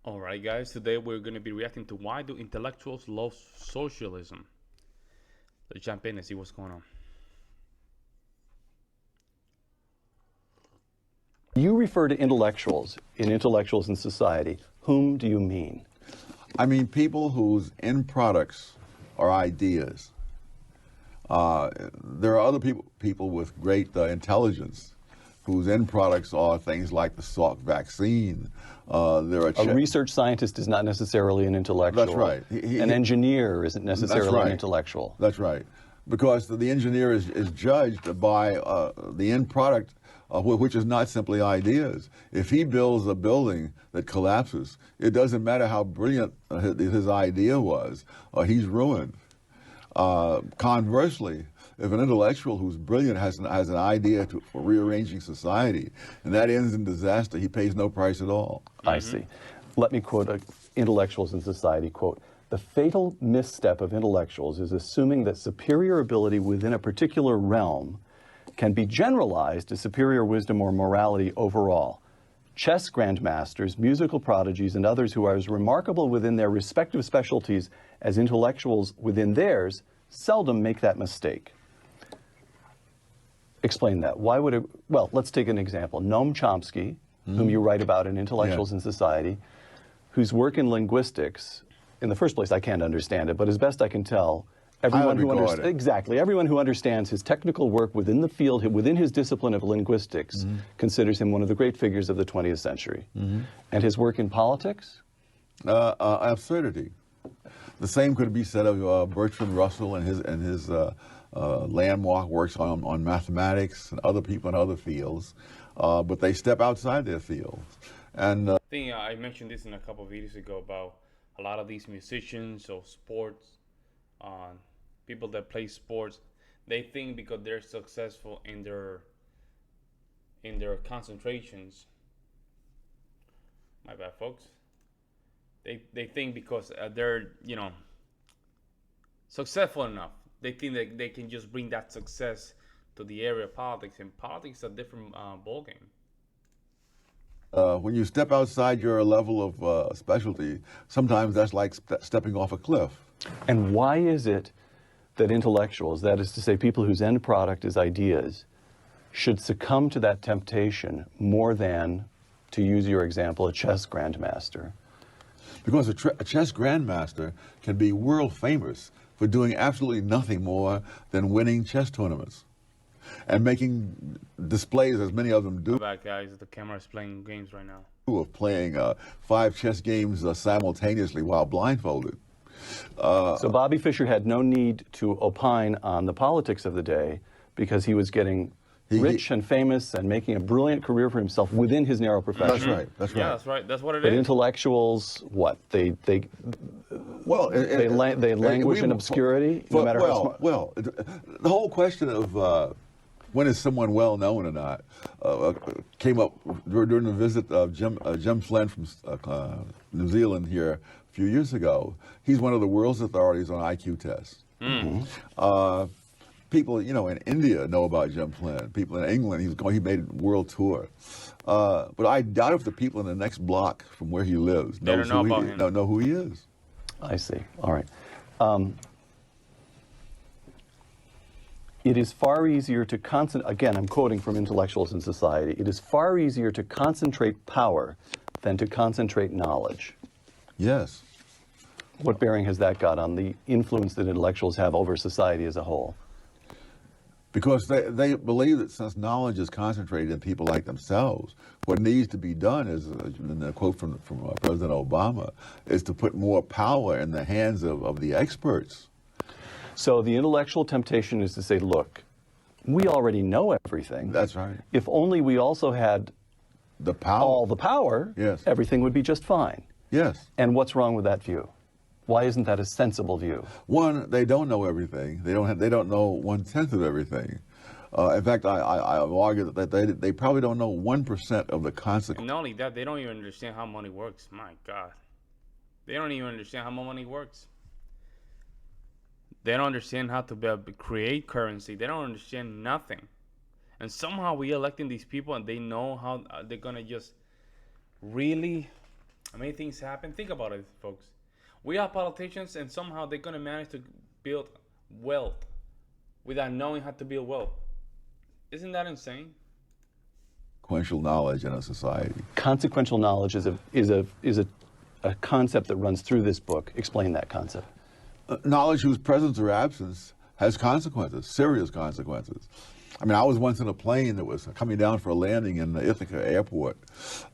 All right, guys. Today we're going to be reacting to why do intellectuals love socialism. Let's jump in and see what's going on. You refer to intellectuals in society. Whom do you mean? I mean people whose end products are ideas. There are other people with great intelligence whose end products are things like the Salk vaccine. A research scientist is not necessarily an intellectual. That's right. An engineer isn't necessarily an intellectual. That's right. Because the engineer is judged by the end product, which is not simply ideas. If he builds a building that collapses, it doesn't matter how brilliant his idea was, he's ruined. Conversely, if an intellectual who's brilliant has an idea for rearranging society, and that ends in disaster, he pays no price at all. I see. Let me quote intellectuals in society, quote, "The fatal misstep of intellectuals is assuming that superior ability within a particular realm can be generalized to superior wisdom or morality overall. Chess grandmasters, musical prodigies, and others who are as remarkable within their respective specialties as intellectuals within theirs seldom make that mistake." Explain that. Why would it? Well, let's take an example. Noam Chomsky, whom you write about in Intellectuals in Society, whose work in linguistics, in the first place, I can't understand it, but as best I can tell, everyone who understands his technical work within the field, within his discipline of linguistics, considers him one of the great figures of the 20th century. And his work in politics? Absurdity. The same could be said of Bertrand Russell and his landmark works on mathematics and other people in other fields, but they step outside their fields. And I think I mentioned this in a couple of videos ago about a lot of these musicians or sports, people that play sports, they think because they're successful in their concentrations. My bad, folks. They think because they're successful enough, they think that they can just bring that success to the area of politics, and politics is a different ballgame. When you step outside your level of specialty, sometimes that's like stepping off a cliff. And why is it that intellectuals, that is to say people whose end product is ideas, should succumb to that temptation more than, to use your example, a chess grandmaster? Because a chess grandmaster can be world famous for doing absolutely nothing more than winning chess tournaments and making displays, as many of them do. Back, guys, the camera is playing games right now. Of playing 5 chess games simultaneously while blindfolded. So Bobby Fischer had no need to opine on the politics of the day because he was getting rich and famous and making a brilliant career for himself within his narrow profession. That's right. That's right. Yeah, that's right. That's what it is. But intellectuals, what? They languish in obscurity, no matter how smart. Well, the whole question of when is someone well known or not came up during the visit of Jim Flynn from New Zealand here a few years ago. He's one of the world's authorities on IQ tests. People, in India know about Jim Flynn. People in England, he made a world tour. But I doubt if the people in the next block from where he lives know who he is. I see. All right. It is far easier to concentrate, again, I'm quoting from Intellectuals in Society, it is far easier to concentrate power than to concentrate knowledge. Yes. What bearing has that got on the influence that intellectuals have over society as a whole? Because they believe that since knowledge is concentrated in people like themselves, what needs to be done is, in a quote from President Obama, is to put more power in the hands of the experts. So the intellectual temptation is to say, look, we already know everything. That's right. If only we also had the power, all the power, yes, everything would be just fine. Yes. And what's wrong with that view? Why isn't that a sensible view? One, they don't know everything. They don't know 1/10 of everything. In fact, I've argued that they probably don't know 1% of the consequences. And not only that, they don't even understand how money works. My God, they don't even understand how money works. They don't understand how to create currency. They don't understand nothing. And somehow we electing these people, and they know how they're gonna just really Many things happen. Think about it, folks. We have politicians, and somehow they're gonna manage to build wealth without knowing how to build wealth. Isn't that insane? Consequential knowledge in a society. Consequential knowledge is a concept that runs through this book. Explain that concept. Knowledge whose presence or absence has consequences, serious consequences. I mean, I was once in a plane that was coming down for a landing in the Ithaca airport,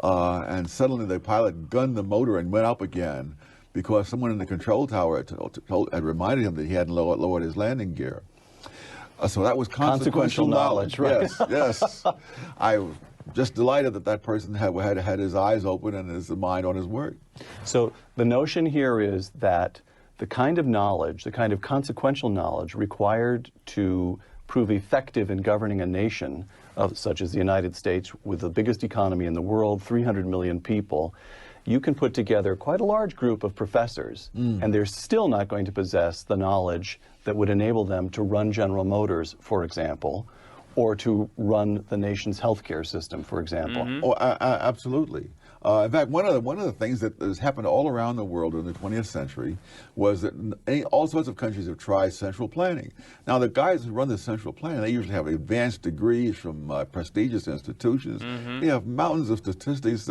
and suddenly the pilot gunned the motor and went up again because someone in the control tower had reminded him that he hadn't lowered his landing gear. So that was consequential knowledge, right? Yes, yes. I was just delighted that that person had his eyes open and his mind on his work. So the notion here is that the kind of knowledge, the kind of consequential knowledge required to prove effective in governing a nation such as the United States with the biggest economy in the world, 300 million people, you can put together quite a large group of professors, and they're still not going to possess the knowledge that would enable them to run General Motors, for example, or to run the nation's healthcare system, for example. Oh, absolutely. In fact, one of the things that has happened all around the world in the 20th century was that all sorts of countries have tried central planning. Now, the guys who run the central planning, they usually have advanced degrees from prestigious institutions. They have mountains of statistics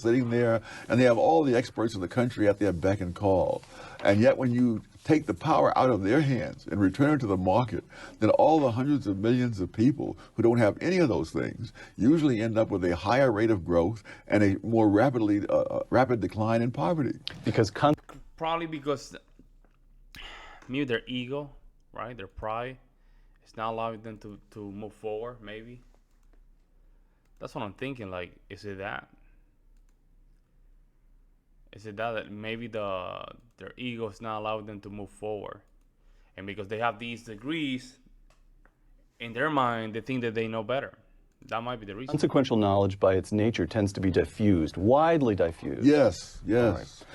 sitting there, and they have all the experts in the country at their beck and call. And yet, when you take the power out of their hands and return it to the market, then all the hundreds of millions of people who don't have any of those things usually end up with a higher rate of growth and a more rapid decline in poverty. Probably because maybe their ego, right, their pride, is not allowing them to move forward. Maybe that's what I'm thinking. Like, is it that? Is it that maybe their ego is not allowing them to move forward, and because they have these degrees in their mind, they think that they know better. That might be the reason. Consequential knowledge, by its nature, tends to be diffused, widely diffused. Yes, yes. Right.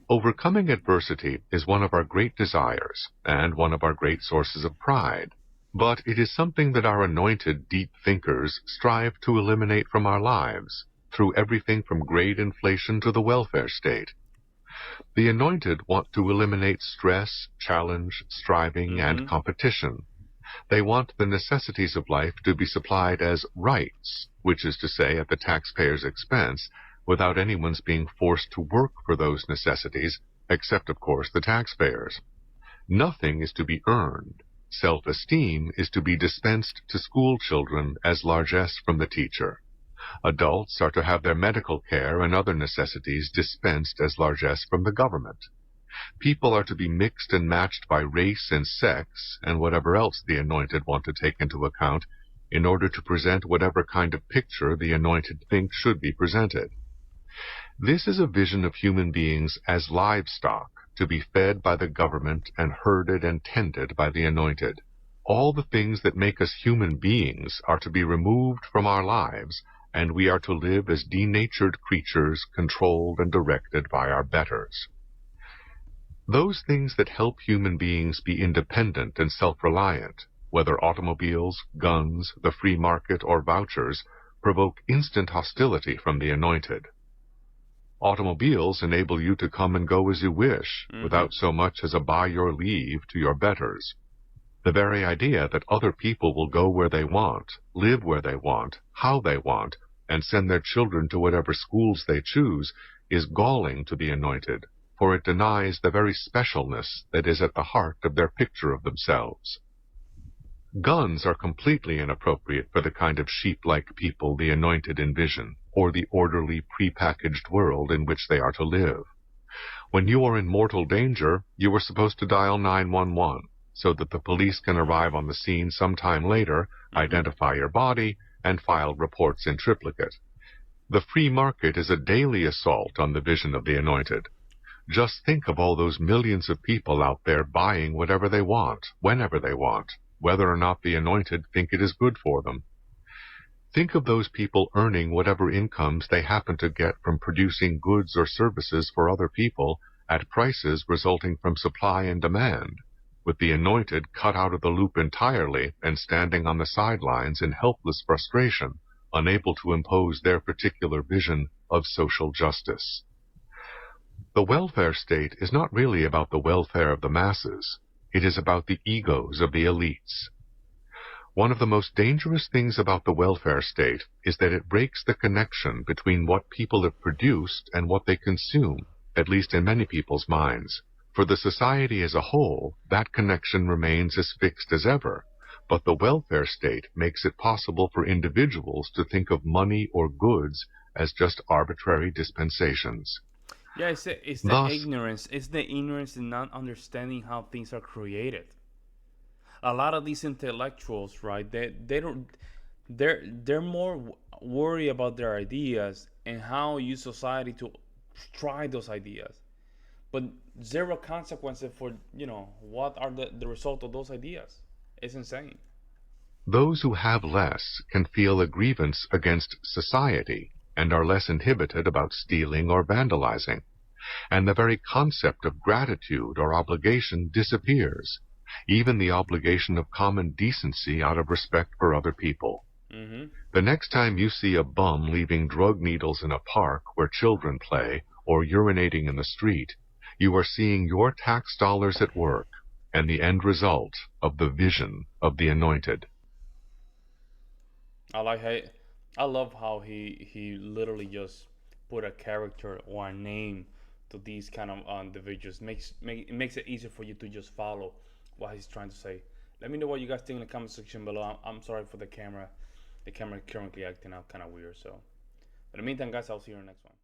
Overcoming adversity is one of our great desires and one of our great sources of pride. But it is something that our anointed deep thinkers strive to eliminate from our lives, through everything from grade inflation to the welfare state. The anointed want to eliminate stress, challenge, striving, and competition. They want the necessities of life to be supplied as rights, which is to say at the taxpayer's expense, without anyone's being forced to work for those necessities, except, of course, the taxpayers. Nothing is to be earned. Self-esteem is to be dispensed to school children as largesse from the teacher. Adults are to have their medical care and other necessities dispensed as largesse from the government. People are to be mixed and matched by race and sex and whatever else the anointed want to take into account in order to present whatever kind of picture the anointed think should be presented. This is a vision of human beings as livestock, to be fed by the government and herded and tended by the anointed. All the things that make us human beings are to be removed from our lives, and we are to live as denatured creatures controlled and directed by our betters. Those things that help human beings be independent and self-reliant, whether automobiles, guns, the free market, or vouchers, provoke instant hostility from the anointed. Automobiles enable you to come and go as you wish, without so much as a by your leave to your betters. The very idea that other people will go where they want, live where they want, how they want, and send their children to whatever schools they choose, is galling to the anointed, for it denies the very specialness that is at the heart of their picture of themselves. Guns are completely inappropriate for the kind of sheep-like people the anointed envision, or the orderly, prepackaged world in which they are to live. When you are in mortal danger, you are supposed to dial 911, so that the police can arrive on the scene sometime later, identify your body, and file reports in triplicate. The free market is a daily assault on the vision of the anointed. Just think of all those millions of people out there buying whatever they want, whenever they want, whether or not the anointed think it is good for them. Think of those people earning whatever incomes they happen to get from producing goods or services for other people at prices resulting from supply and demand. with the anointed cut out of the loop entirely and standing on the sidelines in helpless frustration, unable to impose their particular vision of social justice. The welfare state is not really about the welfare of the masses. It is about the egos of the elites. One of the most dangerous things about the welfare state is that it breaks the connection between what people have produced and what they consume, at least in many people's minds. For the society as a whole, that connection remains as fixed as ever, but the welfare state makes it possible for individuals to think of money or goods as just arbitrary dispensations. Yeah, it's the Thus, ignorance. It's the ignorance in not understanding how things are created. A lot of these intellectuals, right? They don't. They're more worried about their ideas and how use society to try those ideas, but zero consequences for what are the result of those ideas. It's insane. those who have less can feel a grievance against society and are less inhibited about stealing or vandalizing, and the very concept of gratitude or obligation disappears, even the obligation of common decency out of respect for other people. Mm-hmm. The next time you see a bum leaving drug needles in a park where children play or urinating in the street, you are seeing your tax dollars at work and the end result of the vision of the anointed. I love how he literally just put a character or a name to these kind of individuals. It makes it easier for you to just follow what he's trying to say. Let me know what you guys think in the comment section below. I'm sorry for the camera. The camera currently acting out kind of weird. So, but in the meantime, guys, I'll see you in the next one.